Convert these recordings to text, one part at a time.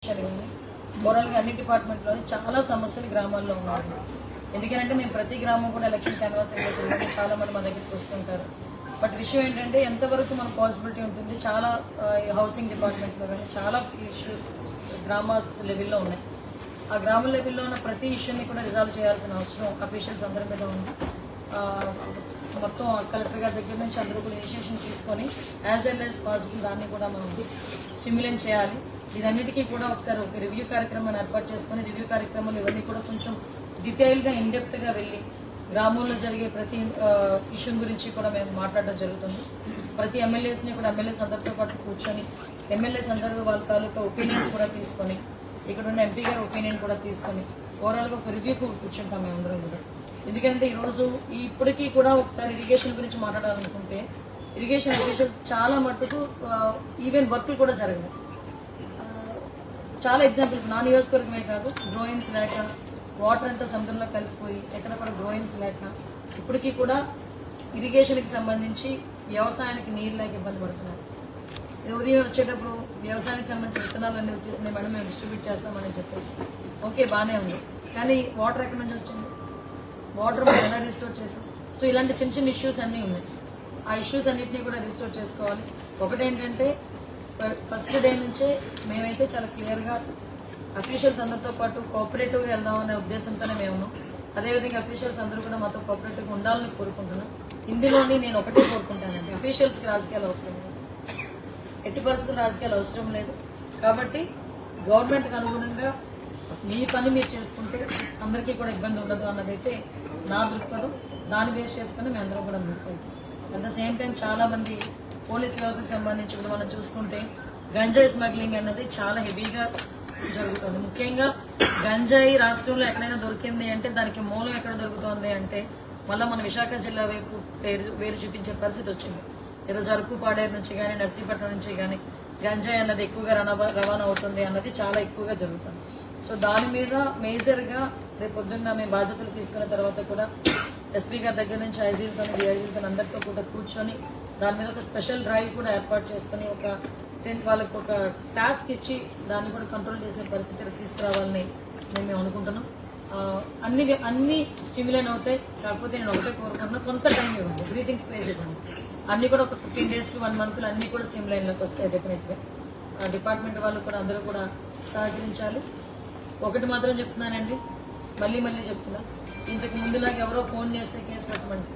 ఓవరాల్గా అన్ని డిపార్ట్మెంట్లోని చాలా సమస్యలు గ్రామాల్లో ఉన్నాయి. ఎందుకంటే మేము ప్రతి గ్రామం కూడా ఎలక్షన్ క్యాన్వాస్ అయిపోతుంది, చాలా మంది మా దగ్గరికి వస్తుంటారు. బట్ విషయం ఏంటంటే ఎంతవరకు మన పాసిబిలిటీ ఉంటుంది, చాలా హౌసింగ్ డిపార్ట్మెంట్లో కానీ చాలా ఇష్యూస్ గ్రామ లెవెల్లో ఉన్నాయి. ఆ గ్రామ లెవెల్లో ఉన్న ప్రతి ఇష్యూని కూడా రిజాల్వ్ చేయాల్సిన అవసరం అఫీషియల్స్ అందరి మీద ఉంది. మొత్తం కలెక్టర్ గారి దగ్గర నుంచి అందరూ కూడా ఇనిషియేషన్ తీసుకొని యాజ్ వెల్ యాజ్ పాసిబుల్ దాన్ని కూడా మనం స్టిమ్యులేట్ చేయాలి. వీటన్నిటికీ కూడా ఒకసారి ఒక రివ్యూ కార్యక్రమాన్ని ఏర్పాటు చేసుకుని రివ్యూ కార్యక్రమాలు ఇవన్నీ కూడా కొంచెం డీటెయిల్గా ఇన్డెప్త్గా వెళ్ళి గ్రామంలో జరిగే ప్రతి ఇష్యూ గురించి కూడా మేము మాట్లాడడం జరుగుతుంది. ప్రతి ఎమ్మెల్యేస్ని కూడా ఎమ్మెల్యేస్ అందరితో పాటు కూర్చొని ఎమ్మెల్యేస్ అందరూ వాళ్ళ తాలూకా ఒపీనియన్స్ కూడా తీసుకొని ఇక్కడ ఉన్న ఎంపీ గారి ఒపీనియన్ కూడా తీసుకొని ఓవరాల్గా ఒక రివ్యూకు కూర్చుంటాం మేమందరం కూడా. ఎందుకంటే ఈరోజు ఇప్పటికీ కూడా ఒకసారి ఇరిగేషన్ గురించి మాట్లాడాలనుకుంటే ఇరిగేషన్ అఫీషియల్స్ చాలా మట్టుకు ఈవెన్ వర్క్లు కూడా జరగదు. చాలా ఎగ్జాంపుల్ నా నియోజకవర్గమే కాదు, గ్రోయిన్స్ లేక వాటర్ అంతా సముద్రంలో కలిసిపోయి ఎక్కడ కూడా గ్రోయిన్స్ లేక ఇప్పటికీ కూడా ఇరిగేషన్కి సంబంధించి వ్యవసాయానికి నీరు లేక ఇబ్బంది పడుతున్నారు. ఉదయం వచ్చేటప్పుడు వ్యవసాయానికి సంబంధించిన విత్తనాలు అన్నీ వచ్చేసింది మేడం, మేము డిస్ట్రిబ్యూట్ చేస్తామని చెప్పారు. ఓకే, బాగానే ఉంది, కానీ వాటర్ ఎక్కడి నుంచి వచ్చింది, వాటర్ మనం ఎలా రిస్టోర్ చేసాం? సో ఇలాంటి చిన్న చిన్న ఇష్యూస్ అన్నీ ఉన్నాయి. ఆ ఇష్యూస్ అన్నింటినీ కూడా రిస్టోర్ చేసుకోవాలి. ఒకటేంటంటే ఫస్ట్ డే నుంచే మేమైతే చాలా క్లియర్గా అఫీషియల్స్ అందరితో పాటు కోఆపరేటివ్గా వెళ్దామనే ఉద్దేశంతోనే మేము ఉన్నాం. అదేవిధంగా అఫీషియల్స్ అందరూ కూడా మాతో కోఆపరేటివ్గా ఉండాలని కోరుకుంటున్నాం. ఇందులోని నేను ఒకటే కోరుకుంటానండి, అఫీషియల్స్కి రాజకీయాలు అవసరం లేదు, ఎట్టి పరిస్థితులు రాజకీయాలు అవసరం లేదు. కాబట్టి గవర్నమెంట్కి అనుగుణంగా మీ పని మీరు చేసుకుంటే అందరికీ కూడా ఇబ్బంది ఉండదు అన్నదైతే నా దృక్పథం. దాన్ని బేస్ చేసుకుని మేము అందరం కూడా ముందుకెళ్తాం. అట్ ద సేమ్ టైం చాలామంది పోలీస్ వ్యవస్థకు సంబంధించి కూడా మనం చూసుకుంటే గంజాయి స్మగ్లింగ్ అన్నది చాలా హెవీగా జరుగుతుంది. ముఖ్యంగా గంజాయి రాష్ట్రంలో ఎక్కడైనా దొరికింది అంటే దానికి మూలం ఎక్కడ దొరుకుతుంది అంటే మళ్ళీ మన విశాఖ జిల్లా వైపు వేరు చూపించే పరిస్థితి వచ్చింది. ఈరోజు అరకు పాడేరు నుంచి కానీ నర్సీపట్నం నుంచి కానీ గంజాయి అన్నది ఎక్కువగా రవాణా అవుతుంది అన్నది చాలా ఎక్కువగా జరుగుతుంది. సో దాని మీద మేజర్గా రేపు పొద్దున్న మేము బాధ్యతలు తీసుకున్న తర్వాత కూడా ఎస్పీ గారి దగ్గర నుంచి ఐజీలతో డిఐజీలతో అందరితో కూడా కూర్చొని దాని మీద ఒక స్పెషల్ డ్రైవ్ కూడా ఏర్పాటు చేసుకుని వాళ్ళకి ఒక టాస్క్ ఇచ్చి దాన్ని కూడా కంట్రోల్ చేసే పరిస్థితికి తీసుకురావాలని మేము అనుకుంటున్నాం. అన్ని స్టిమ్యులేట్ అవుతాయి, కాకపోతే నేను ఒకటే కోరుకుంటున్నా, కొంత టైం ఇవ్వండి, బ్రీతింగ్ స్పేస్ ఇవ్వండి. అన్నీ కూడా ఒక 15 days to 1 month అన్నీ కూడా స్ట్రీమ్లైన్లోకి వస్తాయి డెఫినెట్గా. డిపార్ట్మెంట్ వాళ్ళు కూడా అందరూ కూడా సహకరించాలి. ఒకటి మాత్రం చెప్తున్నానండి, మళ్ళీ చెప్తున్నా, ఇంతకు ముందులాగా ఎవరో ఫోన్ చేస్తే కేసు పెట్టమండి,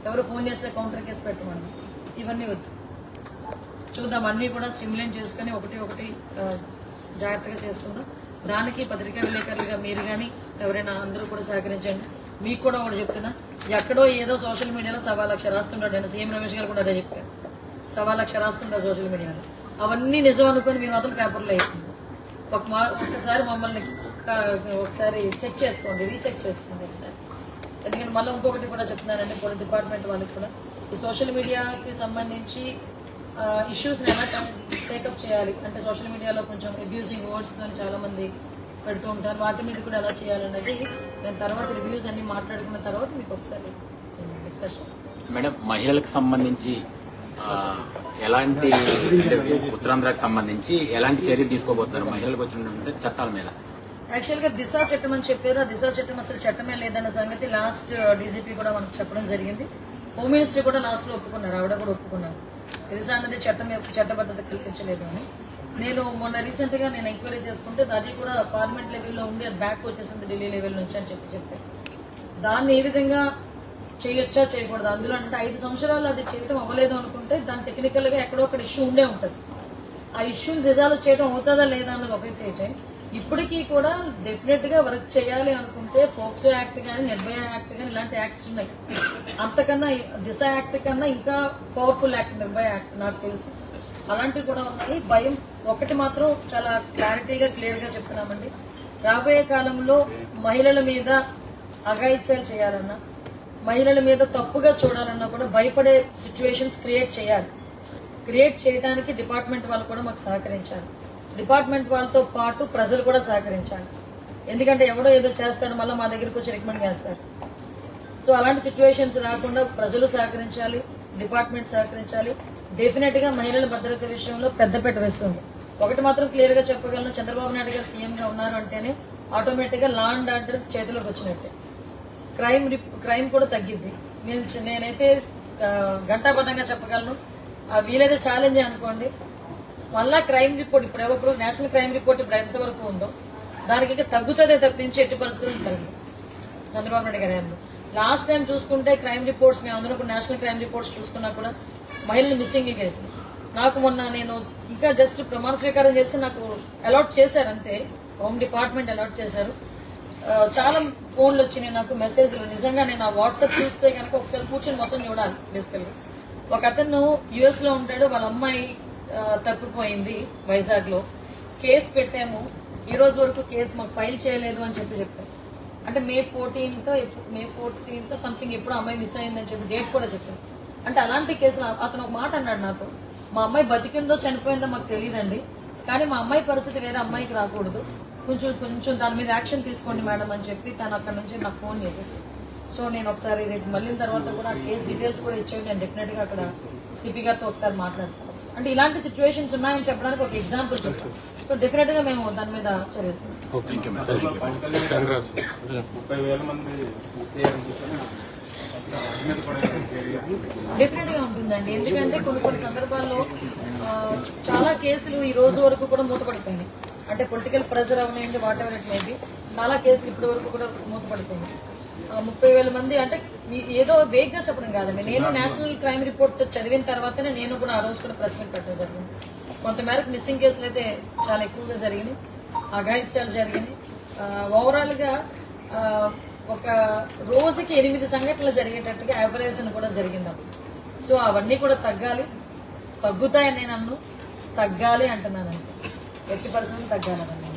ఎవరో ఫోన్ చేస్తే కౌంటర్ కేసు పెట్టమండి, ఇవన్నీ వద్దు. చూద్దాం, అన్నీ కూడా స్టిమ్యులేట్ చేసుకుని ఒకటి జాగ్రత్తగా చేసుకుందాం. దానికి పత్రికా విలేకరులుగా మీరు కానీ ఎవరైనా అందరూ కూడా సహకరించండి. మీకు కూడా ఒకటి చెప్తున్నా, ఎక్కడో ఏదో సోషల్ మీడియాలో 1,00,000 రాస్తుంటాడు. నేను సీఎం రమేష్ గారు కూడా అదే చెప్పారు, 1,00,000 రాస్తుంటారు సోషల్ మీడియాలో. అవన్నీ నిజం అనుకుని మీరు మాత్రం పేపర్లో అయిపోయింది. ఒక్కసారి మమ్మల్ని ఒకసారి చెక్ చేసుకోండి, రీచెక్ చేసుకోండి ఒకసారి. ఎందుకంటే మళ్ళీ ఇంకొకటి కూడా చెప్తున్నానండి, పోలీస్ డిపార్ట్మెంట్ వాళ్ళకి కూడా ఈ సోషల్ మీడియాకి సంబంధించి ఇష్యూస్ని ఎలా టేకప్ చేయాలి అంటే సోషల్ మీడియాలో కొంచెం అబ్యూజింగ్ వర్డ్స్తో చాలామంది పెడుతూ ఉంటారు, వాటి మీద కూడా ఎలా చేయాలన్నది నేను తర్వాత రివ్యూస్ అన్ని మాట్లాడుకున్న తర్వాత మీకు ఒకసారి డిస్కస్ చేస్తాను. మేడం, మహిళలకు సంబంధించి ఎలాంటి ఉత్తరాంధ్రకు సంబంధించి ఎలాంటి చర్యలు తీసుకోబోతున్నారు మహిళలకు వచ్చినటువంటి చట్టాల మీద? యాక్చువల్గా దిశ చట్టం అని చెప్పారు. ఆ దిశ చట్టం అసలు చట్టమే లేదన్న సంగతి లాస్ట్ డీజీపీ కూడా మనకు చెప్పడం జరిగింది. హోమ్ మినిస్టర్ కూడా లాస్ట్లో ఒప్పుకున్నారు, ఆవిడ కూడా ఒప్పుకున్నారు. దిశ అన్నది చట్టబద్ధత కల్పించలేదు అని. నేను మొన్న రీసెంట్గా నేను ఎంక్వైరీ చేసుకుంటే అది కూడా పార్లమెంట్ లెవెల్లో ఉండి అది బ్యాక్ వచ్చేసింది ఢిల్లీ లెవెల్ నుంచి అని చెప్పారు. దాన్ని ఏ విధంగా చేయొచ్చా చేయకూడదు, అందులో అంటే 5 సంవత్సరాలు అది చేయడం అవ్వలేదు అనుకుంటే దాని టెక్నికల్గా ఎక్కడో ఒక ఇష్యూ ఉండే ఉంటుంది. ఆ ఇష్యూని రిజాల్వ్ చేయడం అవుతుందా లేదా అన్నది ఒకైతే ఇప్పటికీ కూడా డెఫినెట్గా వర్క్ చేయాలి అనుకుంటే పోక్సో యాక్ట్ కానీ నిర్భయ యాక్ట్ కానీ ఇలాంటి యాక్ట్స్ ఉన్నాయి. అంతకన్నా దిశ యాక్ట్ కన్నా ఇంకా పవర్ఫుల్ యాక్ట్ నిర్భయ యాక్ట్ నాకు తెలిసి అలాంటివి కూడా ఉన్నాయి. భయం ఒకటి మాత్రం చాలా క్లారిటీగా క్లియర్గా చెప్తున్నామండి, రాబోయే కాలంలో మహిళల మీద అఘాయిత్యాలు చేయాలన్నా మహిళల మీద తప్పుగా చూడాలన్నా కూడా భయపడే సిచ్యువేషన్స్ క్రియేట్ చేయడానికి డిపార్ట్మెంట్ వాళ్ళు కూడా మాకు సహకరించాలి. డిపార్ట్మెంట్ వాళ్ళతో పాటు ప్రజలు కూడా సహకరించాలి. ఎందుకంటే ఎవడో ఏదో చేస్తాడు మళ్ళీ మా దగ్గరికి వచ్చి రికమెండ్ చేస్తారు. సో అలాంటి సిచ్యువేషన్స్ రాకుండా ప్రజలు సహకరించాలి, డిపార్ట్మెంట్ సహకరించాలి. డెఫినెట్గా మహిళల భద్రత విషయంలో పెద్దపీట వేస్తుంది. ఒకటి మాత్రం క్లియర్ గా చెప్పగలను, చంద్రబాబు నాయుడు గారు సీఎం గా ఉన్నారు అంటేనే ఆటోమేటిక్ గా లా అండ్ ఆర్డర్ చేతిలోకి వచ్చినట్టే, క్రైమ్ కూడా తగ్గిద్ది. నేనైతే గంటాబద్ధంగా చెప్పగలను. వీలైతే ఛాలెంజ్ అనుకోండి, మళ్ళా క్రైమ్ రిపోర్ట్ ఇప్పుడు నేషనల్ క్రైమ్ రిపోర్ట్ ఇప్పుడు ఎంతవరకు ఉందో దానికి ఇంకా తగ్గుతుందే తప్పించి ఎట్టి పరిస్థితులు తగ్గింది చంద్రబాబు నాయుడు గారి హయాంలో. లాస్ట్ టైం చూసుకుంటే క్రైమ్ రిపోర్ట్స్ మేము అందరూ కూడా నేషనల్ క్రైమ్ రిపోర్ట్స్ చూసుకున్నా కూడా మహిళలు మిస్సింగ్ కేసు నాకు మొన్న నేను ఇంకా జస్ట్ ప్రమాణ స్వీకారం చేసి నాకు అలాట్ చేశారు అంతే, హోమ్ డిపార్ట్మెంట్ అలాట్ చేశారు. చాలా ఫోన్లు వచ్చినాయి నాకు, మెసేజ్లు. నిజంగా నేను ఆ వాట్సాప్ చూస్తే కనుక ఒకసారి కూర్చొని మొత్తం చూడాలి. బేసికల్గా ఒక అతను యుఎస్ లో ఉంటాడు, వాళ్ళ అమ్మాయి తప్పిపోయింది వైజాగ్ లో, కేసు పెట్టాము, ఈ రోజు వరకు కేసు మాకు ఫైల్ చేయలేదు అని చెప్పారు. అంటే మే 14th సంథింగ్ ఎప్పుడు అమ్మాయి మిస్ అయిందని చెప్పి డేట్ కూడా చెప్పారు. అంటే అలాంటి కేసులు అతను ఒక మాట అన్నాడు నాతో, మా అమ్మాయి బతికిందో చనిపోయిందో మాకు తెలియదండి, కానీ మా అమ్మాయి పరిస్థితి వేరే అమ్మాయికి రాకూడదు, కొంచెం దాని మీద యాక్షన్ తీసుకోండి మేడం అని చెప్పి తను అక్కడ నుంచి నాకు ఫోన్ చేశారు. సో నేను ఒకసారి రేపు మళ్ళీ తర్వాత కూడా కేసు డీటెయిల్స్ కూడా ఇచ్చేవి, నేను డెఫినెట్ గా అక్కడ సిపి గారితో ఒకసారి మాట్లాడతాను. అంటే ఇలాంటి సిచ్యువేషన్స్ ఉన్నాయని చెప్పడానికి ఒక ఎగ్జాంపుల్ చెప్తాను. సో డెఫినెట్ గా మేము దాని మీద చర్యలు తీసుకుంటాం. 30,000 మంది డెఫినెట్ గా ఉంటుందండి. ఎందుకంటే కొన్ని సందర్భాల్లో చాలా కేసులు ఈ రోజు వరకు కూడా మూతపడిపోయినాయి. అంటే పొలిటికల్ ప్రెషర్ అవనండి, వాట్ ఎవర్ ఇట్ మేబీ, చాలా కేసులు ఇప్పటి వరకు కూడా మూతపడిపోయినాయి. 30,000 మంది అంటే ఏదో వేగ్ గా చెప్పడం కాదండి. నేను నేషనల్ క్రైమ్ రిపోర్ట్ చదివిన తర్వాతనే నేను కూడా ఆ రోజు కూడా ప్రెస్ మీట్ పెట్టడం జరిగింది. కొంతమేరకు మిస్సింగ్ కేసులు అయితే చాలా ఎక్కువగా జరిగినాయి, అఘాయిత్యాలు జరిగినాయి. ఓవరాల్ గా ఒక రోజుకి 8 సంఘటనలు జరిగేటట్టుగా యావరేజ్ కూడా జరిగింది. సో అవన్నీ కూడా తగ్గుతాయని నేను అన్ను, తగ్గాలి అంటున్నానంటే 80% తగ్గాలని.